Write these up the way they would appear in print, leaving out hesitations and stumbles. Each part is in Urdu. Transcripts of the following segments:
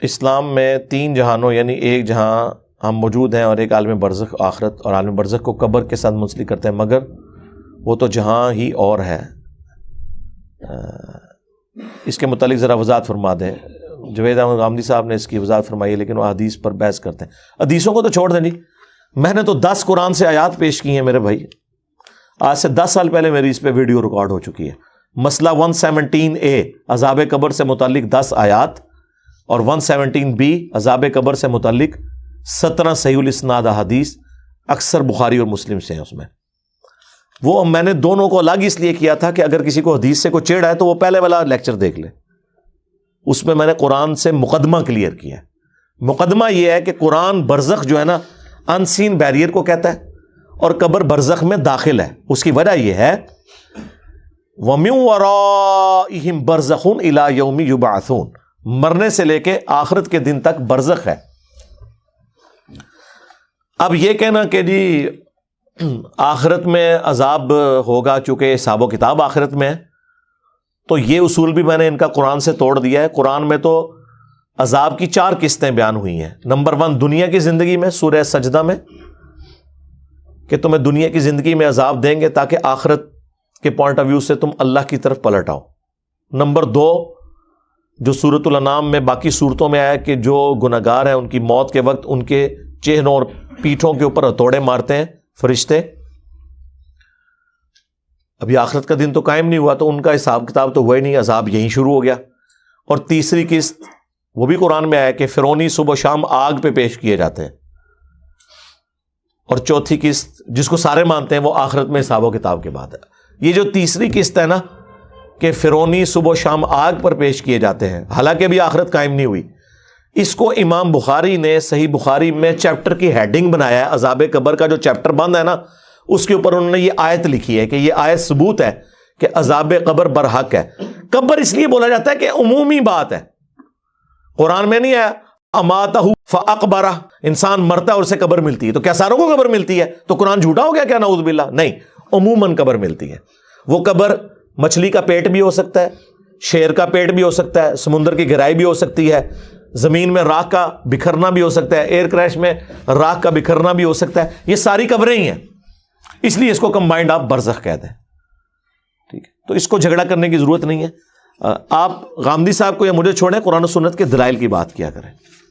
اسلام میں تین جہانوں یعنی ایک جہاں ہم موجود ہیں اور ایک عالم برزخ آخرت، اور عالم برزخ کو قبر کے ساتھ منسلک کرتے ہیں، مگر وہ تو جہاں ہی اور ہے۔ اس کے متعلق ذرا وضاحت فرما دیں۔ جوید احمد غامدی صاحب نے اس کی وضاحت فرمائی ہے، لیکن وہ حدیث پر بحث کرتے ہیں۔ حدیثوں کو تو چھوڑ دیں جی، میں نے تو 10 قرآن سے آیات پیش کی ہیں میرے بھائی، آج سے 10 سال پہلے میری اس پہ ویڈیو ریکارڈ ہو چکی ہے۔ مسئلہ 117A عذاب قبر سے متعلق 10 آیات، اور 117B عذاب قبر سے متعلق 17 صحیح الاسناد احادیث، اکثر بخاری اور مسلم سے ہیں۔ اس میں وہ میں نے دونوں کو الگ اس لیے کیا تھا کہ اگر کسی کو حدیث سے کوئی چیڑ ہے تو وہ پہلے والا لیکچر دیکھ لے، اس میں نے قرآن سے مقدمہ کلیئر کیا ہے۔ مقدمہ یہ ہے کہ قرآن برزخ جو ہے نا ان سین بیریئر کو کہتا ہے، اور قبر برزخ میں داخل ہے۔ اس کی وجہ یہ ہے وَمِن وَرَائِهِمْ بَرْزَخٌ إِلَى يَوْمِ يُبْعَثُونَ، مرنے سے لے کے آخرت کے دن تک برزخ ہے۔ اب یہ کہنا کہ جی آخرت میں عذاب ہوگا چونکہ حساب و کتاب آخرت میں ہے، تو یہ اصول بھی میں نے ان کا قرآن سے توڑ دیا ہے۔ قرآن میں تو عذاب کی 4 قسطیں بیان ہوئی ہیں۔ نمبر 1 دنیا کی زندگی میں، سورہ سجدہ میں، کہ تمہیں دنیا کی زندگی میں عذاب دیں گے تاکہ آخرت کے پوائنٹ آف ویو سے تم اللہ کی طرف پلٹ آؤ۔ نمبر 2 جو سورۃ الانعام میں باقی صورتوں میں آیا کہ جو گناہگار ہیں ان کی موت کے وقت ان کے چہروں اور پیٹھوں کے اوپر ہتھوڑے مارتے ہیں فرشتے۔ ابھی آخرت کا دن تو قائم نہیں ہوا تو ان کا حساب کتاب تو ہوا ہی نہیں، عذاب یہیں شروع ہو گیا۔ اور تیسری قسط وہ بھی قرآن میں آیا کہ فرعونی صبح و شام آگ پہ پیش کیے جاتے ہیں۔ اور چوتھی قسط جس کو سارے مانتے ہیں وہ آخرت میں حساب و کتاب کے بعد ہے۔ یہ جو تیسری قسط ہے نا کہ فرعونی صبح و شام آگ پر پیش کیے جاتے ہیں، حالانکہ بھی آخرت قائم نہیں ہوئی، اس کو امام بخاری نے صحیح بخاری میں چیپٹر کی ہیڈنگ بنایا ہے۔ عذاب قبر کا جو چیپٹر بند ہے نا اس کے اوپر انہوں نے یہ آیت لکھی ہے کہ یہ آیت ثبوت ہے کہ عذاب قبر برحق ہے۔ قبر اس لیے بولا جاتا ہے کہ عمومی بات ہے، قرآن میں نہیں ہے اماتہ فاقبرہ، انسان مرتا ہے اور اسے قبر ملتی ہے، تو کیا ساروں کو قبر ملتی ہے؟ تو قرآن جھوٹا ہو گیا کیا؟ نعوذ باللہ، نہیں، عموماً قبر ملتی ہے۔ وہ قبر مچھلی کا پیٹ بھی ہو سکتا ہے، شیر کا پیٹ بھی ہو سکتا ہے، سمندر کی گہرائی بھی ہو سکتی ہے، زمین میں راکھ کا بکھرنا بھی ہو سکتا ہے، ایئر کریش میں راکھ کا بکھرنا بھی ہو سکتا ہے، یہ ساری قبریں ہی ہیں، اس لیے اس کو کمبائنڈ آپ برزخ کہتے ہیں۔ ٹھیک ہے، تو اس کو جھگڑا کرنے کی ضرورت نہیں ہے۔ آپ غامدی صاحب کو یا مجھے چھوڑیں، قرآن و سنت کے دلائل کی بات کیا کریں،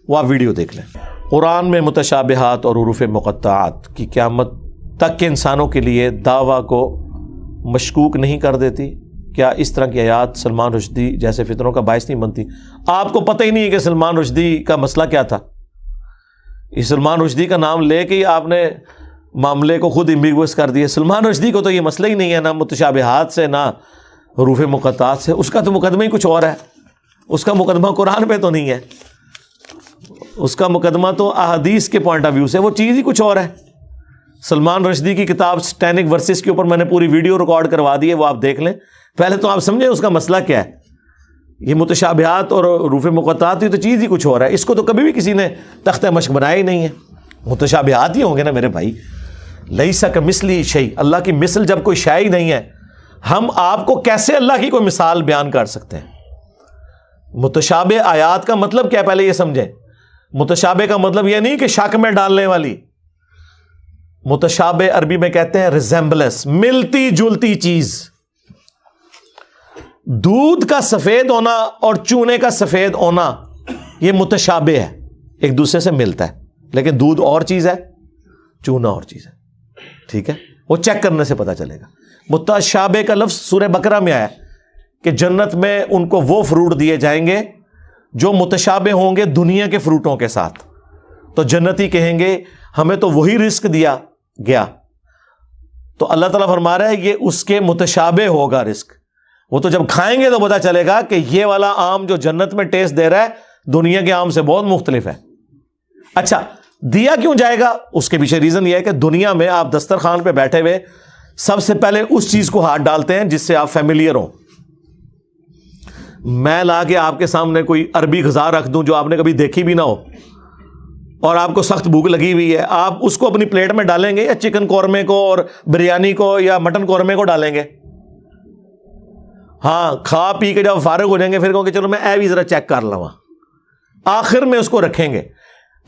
وہ آپ ویڈیو دیکھ لیں۔ قرآن میں متشابہات اور حروف مقطعات کی قیامت تک کے انسانوں کے لیے دعویٰ کو مشکوک نہیں کر دیتی؟ کیا اس طرح کی آیات سلمان رشدی جیسے فتنوں کا باعث نہیں بنتی؟ آپ کو پتہ ہی نہیں ہے کہ سلمان رشدی کا مسئلہ کیا تھا۔ اس سلمان رشدی کا نام لے کے ہی آپ نے معاملے کو خود ایمبیگوس کر دیا۔ سلمان رشدی کو تو یہ مسئلہ ہی نہیں ہے، نہ متشابہات سے نہ حروف مقطعات سے، اس کا تو مقدمہ ہی کچھ اور ہے، اس کا مقدمہ قرآن پہ تو نہیں ہے، اس کا مقدمہ تو احادیث کے پوائنٹ آف ویو سے وہ چیز ہی کچھ اور ہے۔ سلمان رشدی کی کتاب سٹینک ورسز کے اوپر میں نے پوری ویڈیو ریکارڈ کروا دی ہے، وہ آپ دیکھ لیں۔ پہلے تو آپ سمجھیں اس کا مسئلہ کیا ہے۔ یہ متشابہات اور حروف مقطعات تو چیز ہی کچھ اور ہے، اس کو تو کبھی بھی کسی نے تختہ مشق بنایا ہی نہیں ہے۔ متشابہات ہی ہوں گے نا میرے بھائی، لیسا کمثلہ شیء، اللہ کی مثل جب کوئی شے ہی نہیں ہے، ہم آپ کو کیسے اللہ کی کوئی مثال بیان کر سکتے ہیں؟ متشابہ آیات کا مطلب کیا ہے پہلے یہ سمجھیں۔ متشابہ کا مطلب یہ نہیں کہ شک میں ڈالنے والی، متشابہ عربی میں کہتے ہیں ریزمبلنس، ملتی جلتی چیز۔ دودھ کا سفید ہونا اور چونے کا سفید ہونا یہ متشابہ ہے، ایک دوسرے سے ملتا ہے، لیکن دودھ اور چیز ہے، چونا اور چیز ہے۔ ٹھیک ہے، وہ چیک کرنے سے پتا چلے گا۔ متشابہ کا لفظ سورہ بقرہ میں آیا کہ جنت میں ان کو وہ فروٹ دیے جائیں گے جو متشابہ ہوں گے دنیا کے فروٹوں کے ساتھ، تو جنتی کہیں گے ہمیں تو وہی رزق دیا گیا، تو اللہ تعالیٰ فرما رہا ہے یہ اس کے متشابہ ہوگا رزق، وہ تو جب کھائیں گے تو پتا چلے گا کہ یہ والا آم جو جنت میں ٹیسٹ دے رہا ہے دنیا کے آم سے بہت مختلف ہے۔ اچھا، دیا کیوں جائے گا؟ اس کے پیچھے ریزن یہ ہے کہ دنیا میں آپ دسترخوان پہ بیٹھے ہوئے سب سے پہلے اس چیز کو ہاتھ ڈالتے ہیں جس سے آپ فیملیئر ہوں۔ میں لا کے آپ کے سامنے کوئی عربی غذا رکھ دوں جو آپ نے کبھی دیکھی بھی نہ ہو اور آپ کو سخت بھوک لگی ہوئی ہے، آپ اس کو اپنی پلیٹ میں ڈالیں گے یا چکن قورمے کو اور بریانی کو یا مٹن قورمے کو ڈالیں گے؟ ہاں، کھا پی کے جب فارغ ہو جائیں گے پھر کہوں کہ چلو میں اے بھی ذرا چیک کر لوں، آخر میں اس کو رکھیں گے.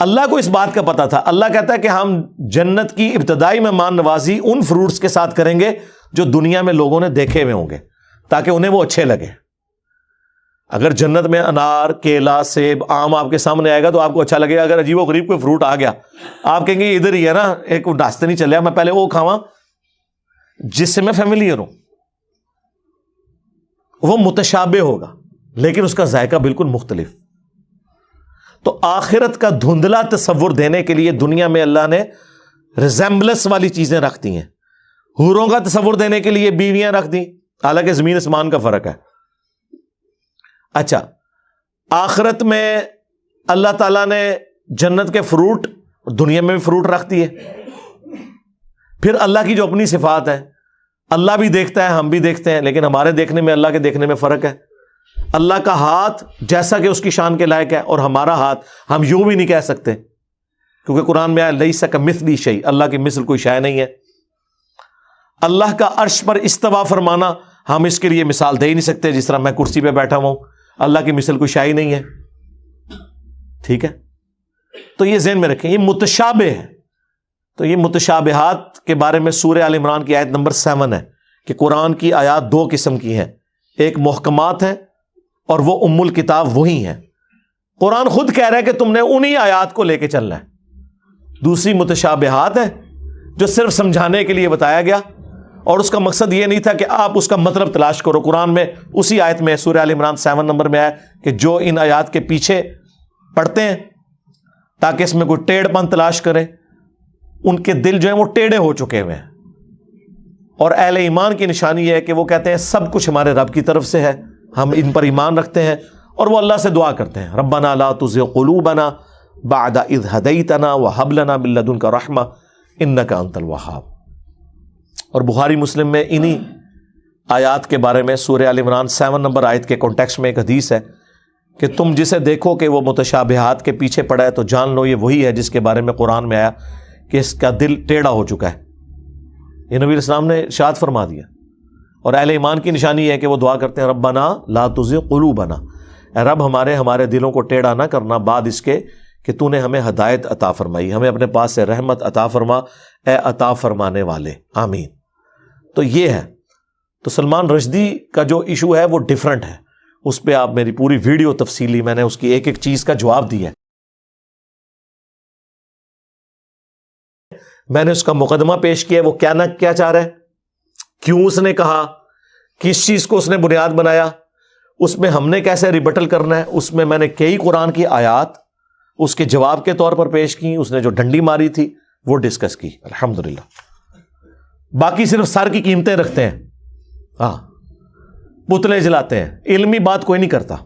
اللہ کو اس بات کا پتا تھا. اللہ کہتا ہے کہ ہم جنت کی ابتدائی مہمان نوازی ان فروٹس کے ساتھ کریں گے جو دنیا میں لوگوں نے دیکھے ہوئے ہوں گے تاکہ انہیں وہ اچھے لگے. اگر جنت میں انار، کیلا، سیب، آم آپ کے سامنے آئے گا تو آپ کو اچھا لگے گا. اگر عجیب و غریب کوئی فروٹ آ گیا آپ کہیں گے ادھر ہی ہے نا، ایک راستے نہیں چلے، میں پہلے وہ کھاواں جس سے میں فیملیئر ہوں. وہ متشابہ ہوگا لیکن اس کا ذائقہ بالکل مختلف. تو آخرت کا دھندلا تصور دینے کے لیے دنیا میں اللہ نے ریزمبلنس والی چیزیں رکھ دی ہیں. حوروں کا تصور دینے کے لیے بیویاں رکھ دی، حالانکہ زمین آسمان کا فرق ہے. اچھا، آخرت میں اللہ تعالیٰ نے جنت کے فروٹ دنیا میں بھی فروٹ رکھ دیے. پھر اللہ کی جو اپنی صفات ہے، اللہ بھی دیکھتا ہے، ہم بھی دیکھتے ہیں، لیکن ہمارے دیکھنے میں اللہ کے دیکھنے میں فرق ہے. اللہ کا ہاتھ جیسا کہ اس کی شان کے لائق ہے، اور ہمارا ہاتھ ہم یوں بھی نہیں کہہ سکتے کیونکہ قرآن میں آیا لیس کمثلہ شیء، اللہ کی مثل کوئی شے نہیں ہے. اللہ کا عرش پر استوا فرمانا ہم اس کے لیے مثال دے ہی نہیں سکتے، جس طرح میں کرسی پہ بیٹھا ہوں، اللہ کی مثل کوئی شے ہی نہیں ہے. ٹھیک ہے، تو یہ ذہن میں رکھیں، یہ متشابہ ہے. تو یہ متشابہات کے بارے میں سورہ آل عمران کی آیت نمبر 7 ہے کہ قرآن کی آیات دو قسم کی ہیں، ایک محکمات ہیں اور وہ ام الکتاب وہی ہیں. قرآن خود کہہ رہا ہے کہ تم نے انہی آیات کو لے کے چلنا ہے. دوسری متشابہات ہیں جو صرف سمجھانے کے لیے بتایا گیا، اور اس کا مقصد یہ نہیں تھا کہ آپ اس کا مطلب تلاش کرو. قرآن میں اسی آیت میں سورہ آل عمران 7 نمبر میں آیا کہ جو ان آیات کے پیچھے پڑھتے ہیں تاکہ اس میں کوئی ٹیڑھ پن تلاش کرے، ان کے دل جو ہیں وہ ٹیڑھے ہو چکے ہوئے ہیں. اور اہل ایمان کی نشانی یہ ہے کہ وہ کہتے ہیں سب کچھ ہمارے رب کی طرف سے ہے، ہم ان پر ایمان رکھتے ہیں، اور وہ اللہ سے دعا کرتے ہیں ربنا لا تزغ قلوبنا بعد اذ ہدیتنا وہب لنا من لدنک رحمہ انک انت الوہاب. اور بخاری مسلم میں انہی آیات کے بارے میں سورہ آل عمران 7 نمبر آیت کے کانٹیکسٹ میں ایک حدیث ہے کہ تم جسے دیکھو کہ وہ متشابہات کے پیچھے پڑا ہے تو جان لو یہ وہی ہے جس کے بارے میں قرآن میں آیا کہ اس کا دل ٹیڑھا ہو چکا ہے. یہ نبی اسلام نے ارشاد فرما دیا. اور اہل ایمان کی نشانی یہ ہے کہ وہ دعا کرتے ہیں ربنا لا تزغ قلوبنا، اے رب ہمارے دلوں کو ٹیڑھا نہ کرنا بعد اس کے کہ تو نے ہمیں ہدایت عطا فرمائی، ہمیں اپنے پاس سے رحمت عطا فرما اے عطا فرمانے والے، آمین. تو یہ ہے. تو سلمان رشدی کا جو ایشو ہے وہ ڈیفرنٹ ہے، اس پہ آپ میری پوری ویڈیو تفصیلی میں نے اس کی ایک ایک چیز کا جواب دیا ہے. میں نے اس کا مقدمہ پیش کیا، وہ کیا نہ کیا چاہ رہا ہے، کیوں اس نے کہا، کس چیز کو اس نے بنیاد بنایا، اس میں ہم نے کیسے ریبٹل کرنا ہے. اس میں نے کئی قرآن کی آیات اس کے جواب کے طور پر پیش کی، اس نے جو ڈنڈی ماری تھی وہ ڈسکس کی الحمدللہ. باقی صرف سر کی قیمتیں رکھتے ہیں، ہاں پتلے جلاتے ہیں، علمی بات کوئی نہیں کرتا.